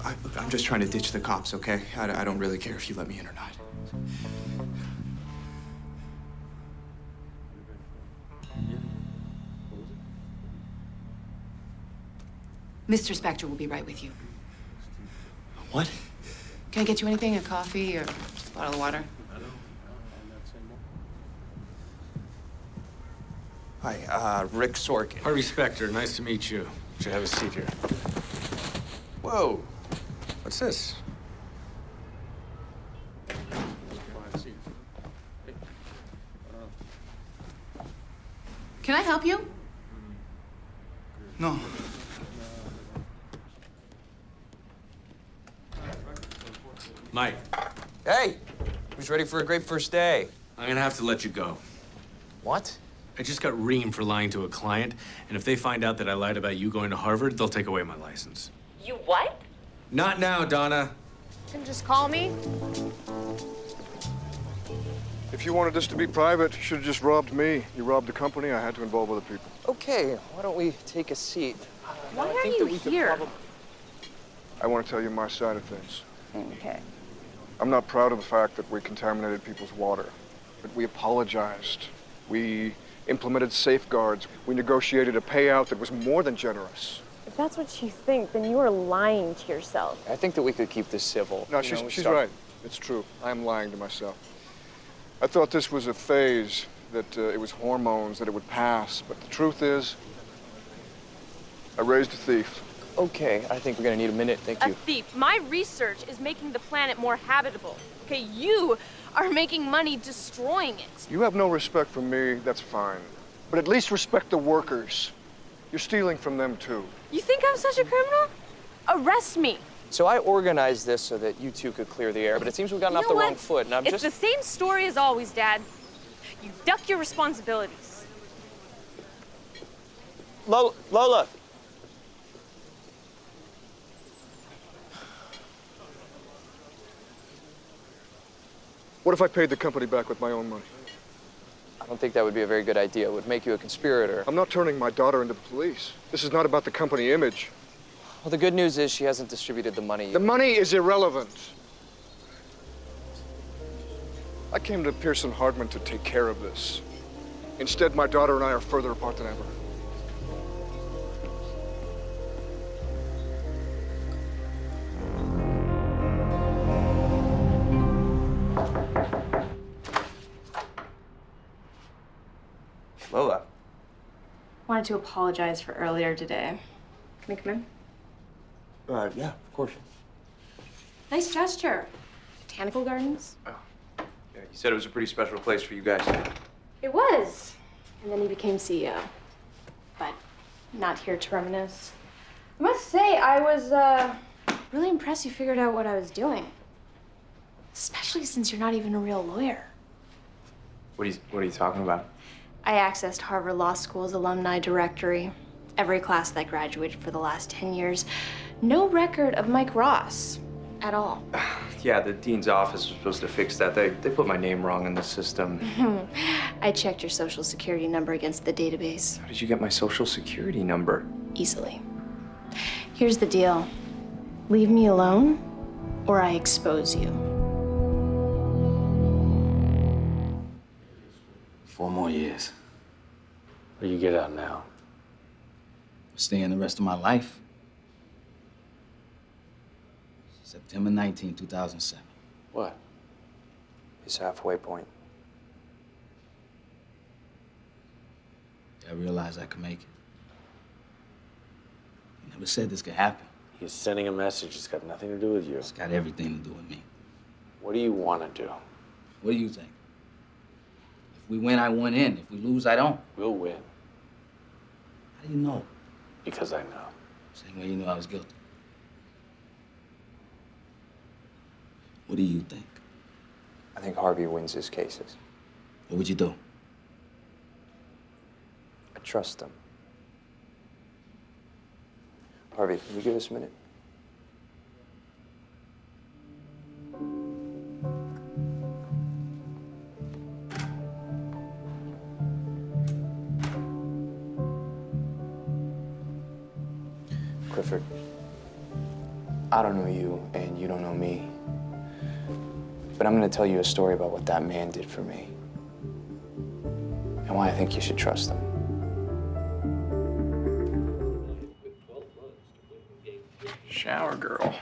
I'm just trying to ditch the cops, okay? I don't really care if you let me in or not. Mr. Specter will be right with you. What? Can I get you anything? A coffee or just a bottle of water? Hi, Rick Sorkin. Harvey Specter, nice to meet you. Should you have a seat here? Whoa. What's this? Can I help you? No. Mike, Hey, who's ready for a great first day? I'm gonna have to let you go. What? I just got reamed for lying to a client, and if they find out that I lied about you going to Harvard, they'll take away my license. You what? Not now, Donna. You can just call me. If you wanted this to be private, you should have just robbed me. You robbed the company, I had to involve other people. Okay, why don't we take a seat? Why are you here? I want to tell you my side of things. Okay. I'm not proud of the fact that we contaminated people's water, but we apologized. We implemented safeguards. We negotiated a payout that was more than generous. If that's what you think, then you are lying to yourself. I think that we could keep this civil. No, she's right. It's true. I am lying to myself. I thought this was a phase, that it was hormones, that it would pass. But the truth is, I raised a thief. Okay, I think we're gonna need a minute. Thank you. A thief. My research is making the planet more habitable. Okay, you are making money destroying it. You have no respect for me, that's fine. But at least respect the workers. You're stealing from them, too. You think I'm such a criminal? Arrest me. So I organized this so that you two could clear the air, but it seems we've gotten You off know the what? wrong foot, and I'm It's just... the same story as always, Dad. You duck your responsibilities. Lola! What if I paid the company back with my own money? I don't think that would be a very good idea. It would make you a conspirator. I'm not turning my daughter into the police. This is not about the company image. Well, the good news is she hasn't distributed the money. The money is irrelevant. I came to Pearson Hardman to take care of this. Instead, my daughter and I are further apart than ever. Lola. Wanted to apologize for earlier today. Can we come in? Yeah, of course. Nice gesture. Botanical gardens? Oh. Yeah, you said it was a pretty special place for you guys. It was. And then he became CEO. But not here to reminisce. I must say, I was really impressed you figured out what I was doing. Especially since you're not even a real lawyer. What are you talking about? I accessed Harvard Law School's alumni directory. Every class that graduated for the last 10 years. No record of Mike Ross at all. Yeah, the dean's office was supposed to fix that. They put my name wrong in the system. I checked your social security number against the database. How did you get my social security number? Easily. Here's the deal. Leave me alone, or I expose you. 4 more years. What do you get out now? Staying the rest of my life. September 19, 2007. What? His halfway point. I realized I could make it. I never said this could happen. He's sending a message. It's got nothing to do with you. It's got everything to do with me. What do you want to do? What do you think? If we win, I want in. If we lose, I don't. We'll win. How do you know? Because I know. Same way you knew I was guilty. What do you think? I think Harvey wins his cases. What would you do? I trust him. Harvey, can you give us a minute? Clifford, I don't know you, and you don't know me. But I'm gonna tell you a story about what that man did for me. And why I think you should trust him. Shower girl.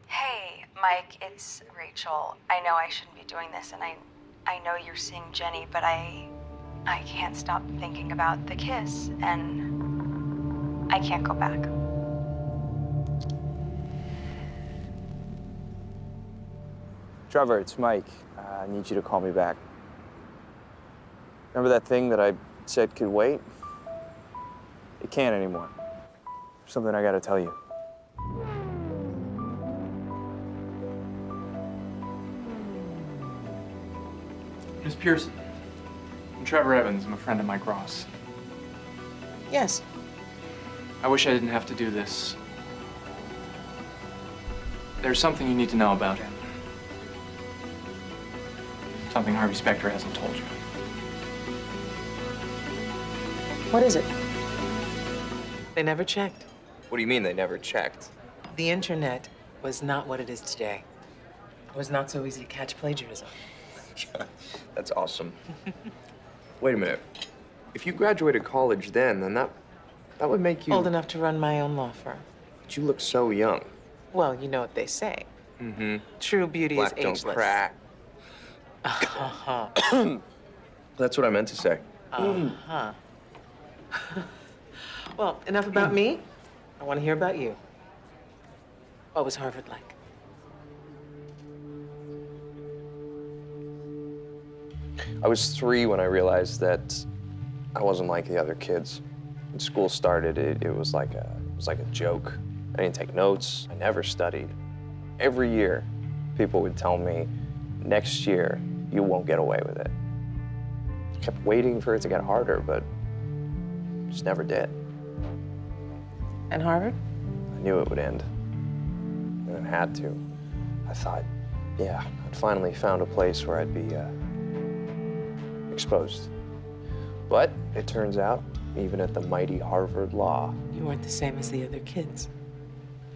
Hey, Mike, it's Rachel. I know I shouldn't be doing this, and I know you're seeing Jenny, but I can't stop thinking about the kiss, and I can't go back. Trevor, it's Mike. I need you to call me back. Remember that thing that I said could wait? It can't anymore. There's something I gotta tell you. Miss Pearson, I'm Trevor Evans. I'm a friend of Mike Ross. Yes. I wish I didn't have to do this. There's something you need to know about him. Something Harvey Specter hasn't told you. What is it? They never checked. What do you mean they never checked? The internet was not what it is today. It was not so easy to catch plagiarism. That's awesome. Wait a minute. If you graduated college then that would make you... Old enough to run my own law firm. But you look so young. Well, you know what they say. Mm-hmm. True beauty Black is ageless. don't crack. Uh-huh. That's what I meant to say. Uh-huh. Well, enough about me. I want to hear about you. What was Harvard like? I was 3 when I realized that I wasn't like the other kids. When school started, it was like a joke. I didn't take notes. I never studied. Every year, people would tell me, next year, you won't get away with it. I kept waiting for it to get harder, but just never did. And Harvard? I knew it would end, and it had to. I thought, yeah, I'd finally found a place where I'd be exposed. But it turns out, even at the mighty Harvard Law, You weren't the same as the other kids.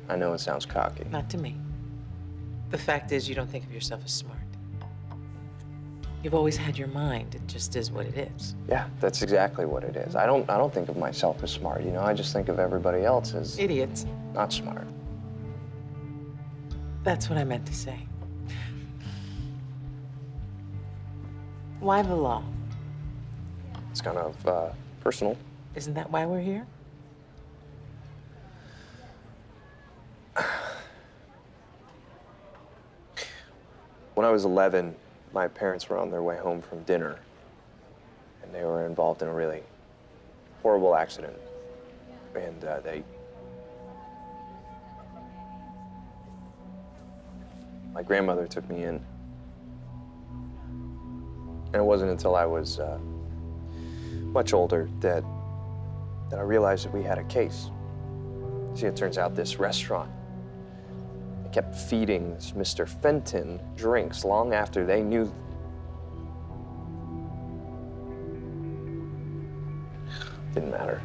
I know it sounds cocky. Not to me. The fact is, you don't think of yourself as smart. You've always had your mind. It just is what it is. Yeah, that's exactly what it is. I don't think of myself as smart, you know? I just think of everybody else as Idiots. not smart. That's what I meant to say. Why the law? It's kind of personal. Isn't that why we're here? When I was 11, my parents were on their way home from dinner, and they were involved in a really horrible accident. And my grandmother took me in. And it wasn't until I was much older that I realized that we had a case. See, it turns out this restaurant, they kept feeding this Mr. Fenton drinks long after they knew. Didn't matter.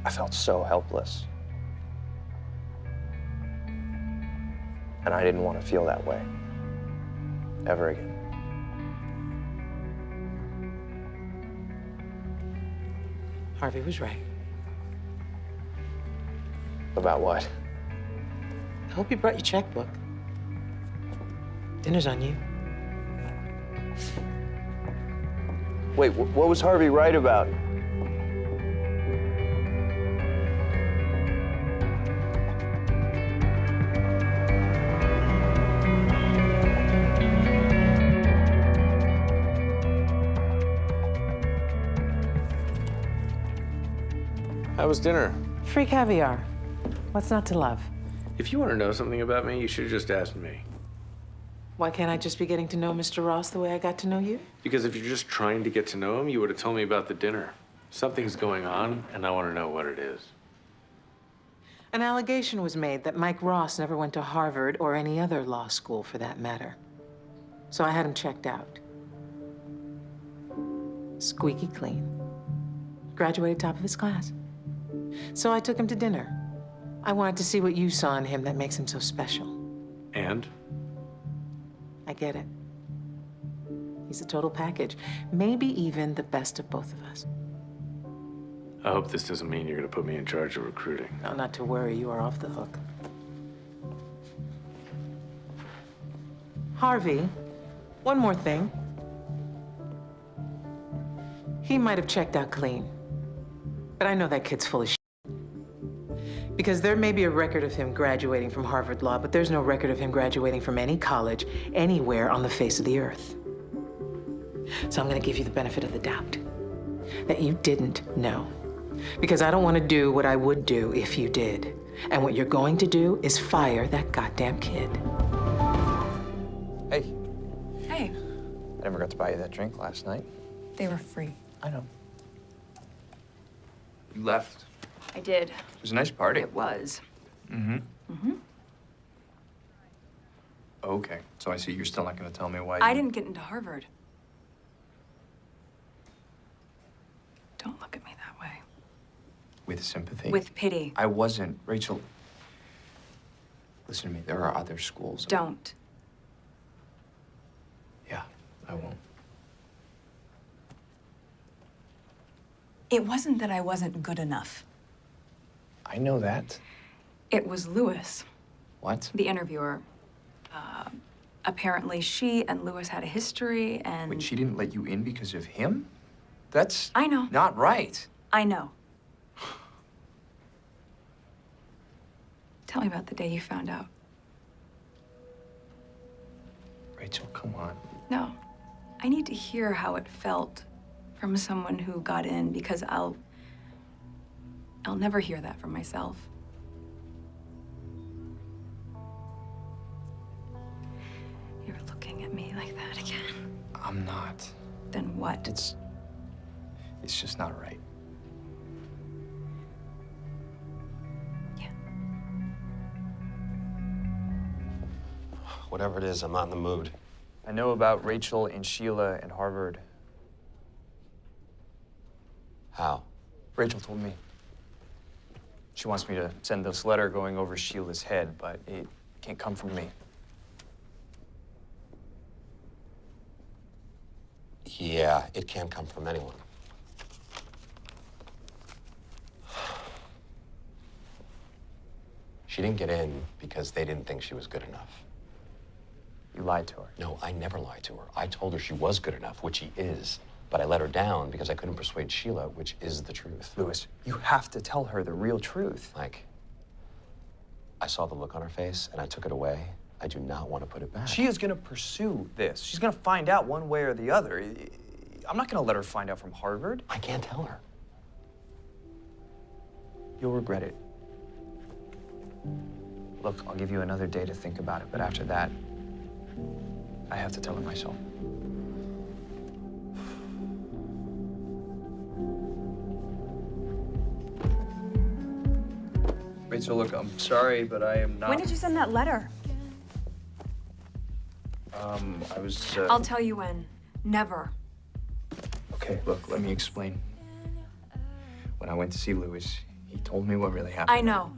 I felt so helpless. And I didn't want to feel that way ever again. Harvey was right. About what? I hope you brought your checkbook. Dinner's on you. Wait, what was Harvey right about? How was dinner? Free caviar. What's not to love? If you want to know something about me, you should have just asked me. Why can't I just be getting to know Mr. Ross the way I got to know you? Because if you're just trying to get to know him, you would have told me about the dinner. Something's going on, and I want to know what it is. An allegation was made that Mike Ross never went to Harvard or any other law school for that matter. So I had him checked out. Squeaky clean. Graduated top of his class. So I took him to dinner. I wanted to see what you saw in him that makes him so special. And? I get it. He's a total package. Maybe even the best of both of us. I hope this doesn't mean you're gonna put me in charge of recruiting. No, not to worry. You are off the hook. Harvey, one more thing. He might have checked out clean, but I know that kid's full of shit. Because there may be a record of him graduating from Harvard Law, but there's no record of him graduating from any college anywhere on the face of the earth. So I'm gonna give you the benefit of the doubt that you didn't know. Because I don't want to do what I would do if you did. And what you're going to do is fire that goddamn kid. Hey, Hey, I never got to buy you that drink last night. they were free. I know. You left. I did. It was a nice party. It was. Mm-hmm. Mm-hmm. Okay, so I see you're still not going to tell me why I didn't get into Harvard. Don't look at me that way. With sympathy? With pity. I wasn't. Rachel, listen to me. There are other schools. Don't. Yeah, I won't. It wasn't that I wasn't good enough. I know that. It was Lewis, What? the interviewer. Apparently she and Lewis had a history and... Wait, she didn't let you in because of him? That's I know. not right. I know. Tell me about the day you found out. Rachel, come on. No. I need to hear how it felt from someone who got in because I'll never hear that from myself. You're looking at me like that again. I'm not. Then what? It's just not right. Yeah. Whatever it is, I'm not in the mood. I know about Rachel and Sheila and Harvard. How? Rachel told me. She wants me to send this letter going over Sheila's head, but it can't come from me. Yeah, it can't come from anyone. She didn't get in because they didn't think she was good enough. You lied to her. No, I never lied to her. I told her she was good enough, which she is. But I let her down because I couldn't persuade Sheila, which is the truth. Lewis, you have to tell her the real truth. Mike, I saw the look on her face and I took it away. I do not want to put it back. She is gonna pursue this. She's gonna find out one way or the other. I'm not gonna let her find out from Harvard. I can't tell her. You'll regret it. Look, I'll give you another day to think about it, but after that, I have to tell her myself. Rachel, look, I'm sorry, but I am not... When did you send that letter? I was, I'll tell you when. Never. Okay, look, let me explain. When I went to see Lewis, he told me what really happened. I know.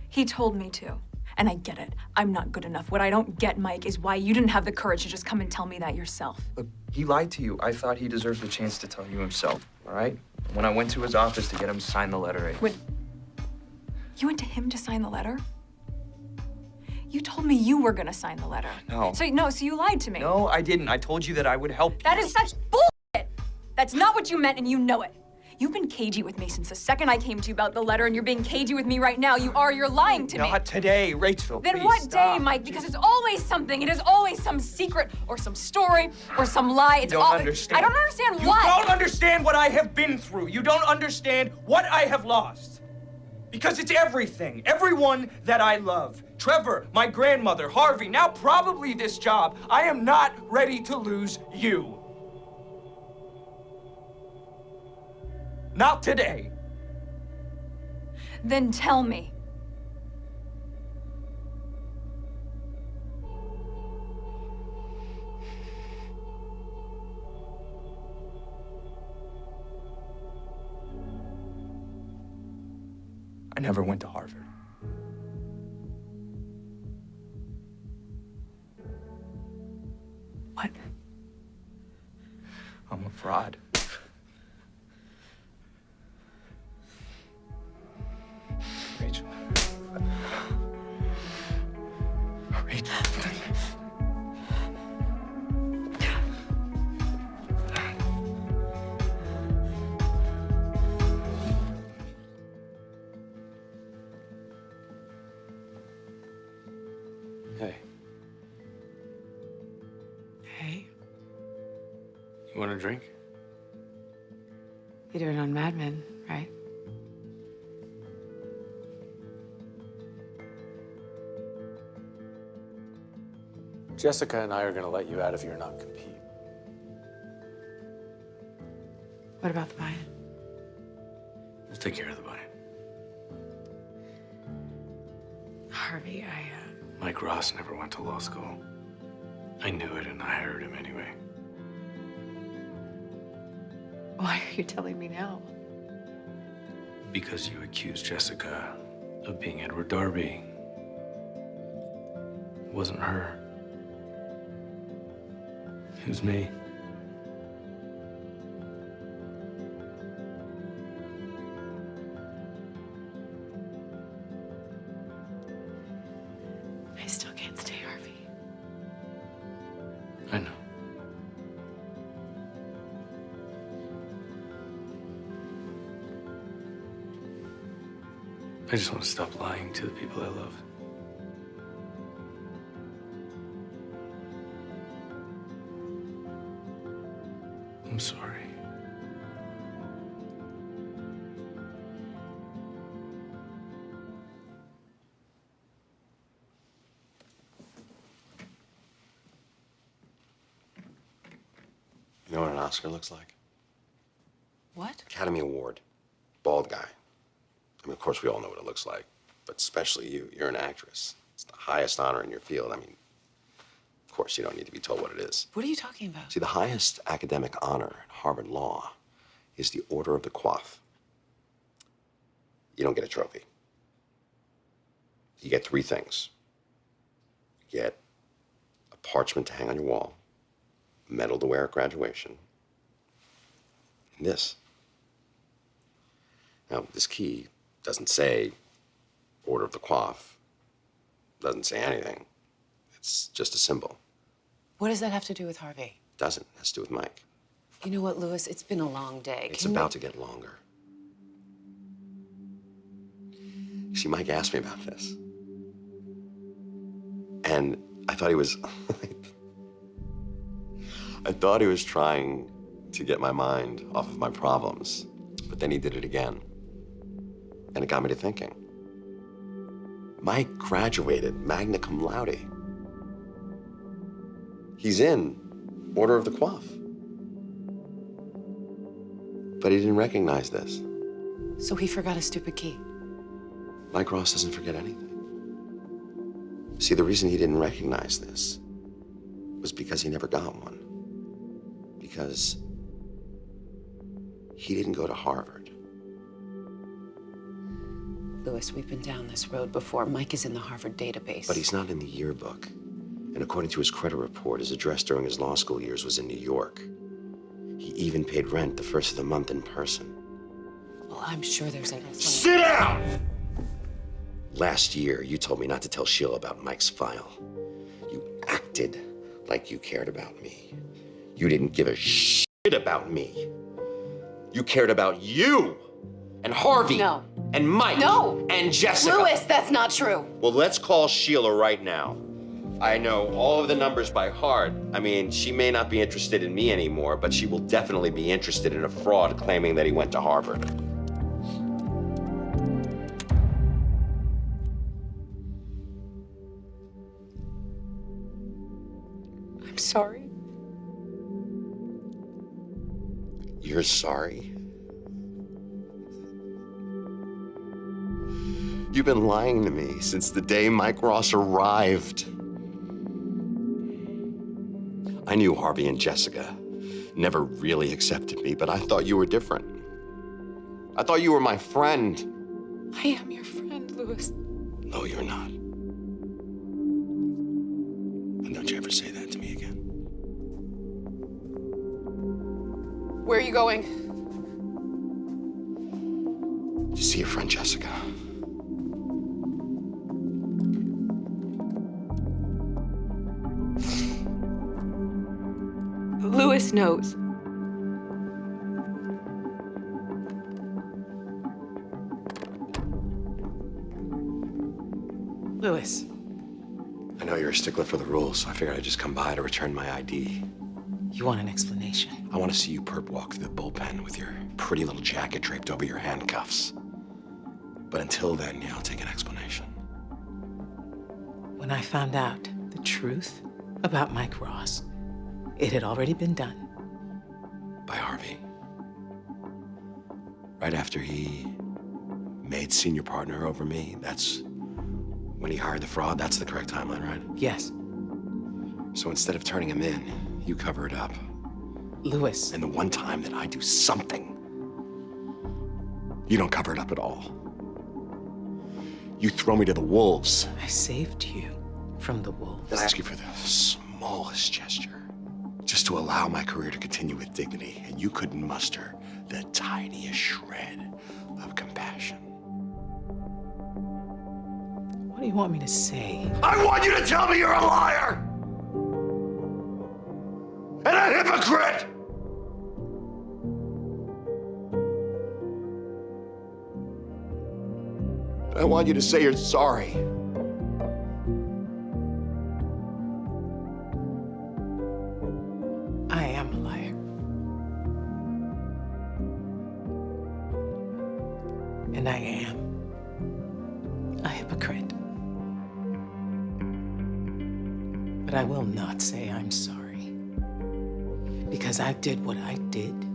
He told me to. And I get it. I'm not good enough. What I don't get, Mike, is why you didn't have the courage to just come and tell me that yourself. Look, he lied to you. I thought he deserved the chance to tell you himself, all right? When I went to his office to get him to sign the letter, When you went to him to sign the letter? You told me you were gonna sign the letter. No. So you lied to me. No, I didn't. I told you that I would help you. That is such bullshit! That's not what you meant, and you know it. You've been cagey with me since the second I came to you about the letter, and you're being cagey with me right now. You're lying to me. Not today, Rachel. Then please what stop. day, Mike? Because it's always something. It is always some secret or some story or some lie. It's You don't understand. I don't understand You what. don't understand what I have been through. You don't understand what I have lost. Because it's everything. Everyone that I love. Trevor, my grandmother, Harvey, now probably this job. I am not ready to lose you. Not today. Then tell me. I never went to Harvard. What? I'm a fraud. Rachel. Rachel. Hey. Hey, You want a drink? you do it on Mad Men, right? Jessica and I are gonna let you out of your non-compete. What about the buy-in? We'll take care of the buy-in. Harvey, Mike Ross never went to law school. I knew it, and I hired him anyway. why are you telling me now? Because you accused Jessica of being Edward Darby. It wasn't her. It was me. I still can't stay, Harvey. I know. I just want to stop lying to the people I love. I'm sorry. You know what an Oscar looks like? What? Academy Award. Bald guy. I mean, of course, we all know what it looks like, but especially you. You're an actress. It's the highest honor in your field. I mean, of course, you don't need to be told what it is. What are you talking about? See, the highest academic honor in Harvard Law is the Order of the Coif. You don't get a trophy. You get three things. You get a parchment to hang on your wall, a medal to wear at graduation, and this. Now, this key doesn't say Order of the Coif, doesn't say anything. It's just a symbol. What does that have to do with Harvey? Doesn't. It has to do with Mike. You know what, Louis? It's been a long day. It's about to get longer. See, Mike asked me about this. And I thought he was... I thought he was trying to get my mind off of my problems. But then he did it again. And it got me to thinking. Mike graduated magna cum laude. He's in Order of the Coif. But he didn't recognize this. So he forgot a stupid key. Mike Ross doesn't forget anything. See, the reason he didn't recognize this was because he never got one. Because he didn't go to Harvard. Louis, we've been down this road before. Mike is in the Harvard database. But he's not in the yearbook. And according to his credit report, his address during his law school years was in New York. He even paid rent the first of the month in person. Well, I'm sure there's an... Sit down! Last year, you told me not to tell Sheila about Mike's file. You acted like you cared about me. You didn't give a shit about me. You cared about you and Harvey. No. And Mike. No. And Jessica. Louis, that's not true. Well, let's call Sheila right now. I know all of the numbers by heart. I mean, she may not be interested in me anymore, but she will definitely be interested in a fraud claiming that he went to Harvard. I'm sorry. You're sorry? You've been lying to me since the day Mike Ross arrived. I knew Harvey and Jessica never really accepted me, but I thought you were different. I thought you were my friend. I am your friend, Louis. No, you're not. And don't you ever say that to me again. Where are you going? To see your friend Jessica. Louis knows. Louis. I know you're a stickler for the rules, so I figured I'd just come by to return my ID. You want an explanation? I want to see you perp walk through the bullpen with your pretty little jacket draped over your handcuffs. But until then, yeah, I'll take an explanation. When I found out the truth about Mike Ross, it had already been done. By Harvey. Right after he made senior partner over me, that's when he hired the fraud. That's the correct timeline, right? Yes. So instead of turning him in, you cover it up. Louis. And the one time that I do something, you don't cover it up at all. You throw me to the wolves. I saved you from the wolves. I ask you for the smallest gesture, just to allow my career to continue with dignity, and you couldn't muster the tiniest shred of compassion. What do you want me to say? I want you to tell me you're a liar! And a hypocrite! I want you to say you're sorry. I am a liar. And I am a hypocrite. But I will not say I'm sorry. Because I did what I did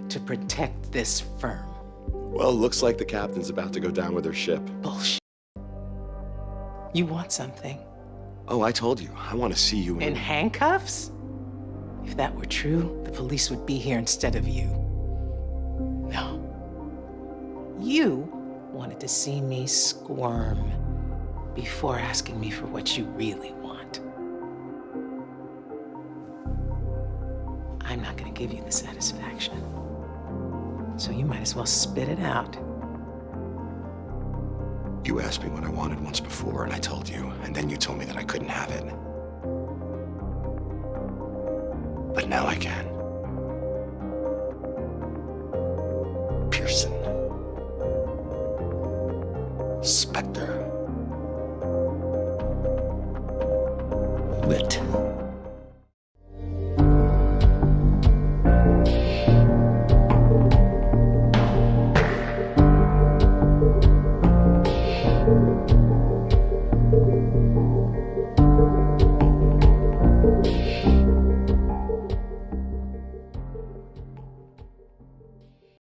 to protect this firm. Well, looks like the captain's about to go down with her ship. Bullshit. You want something? Oh, I told you. I want to see you in handcuffs? If that were true, the police would be here instead of you. No. You wanted to see me squirm before asking me for what you really want. I'm not going to give you the satisfaction. So you might as well spit it out. You asked me what I wanted once before, and I told you, and then you told me that I couldn't have it. But now I can. Pearson. Specter. Litt.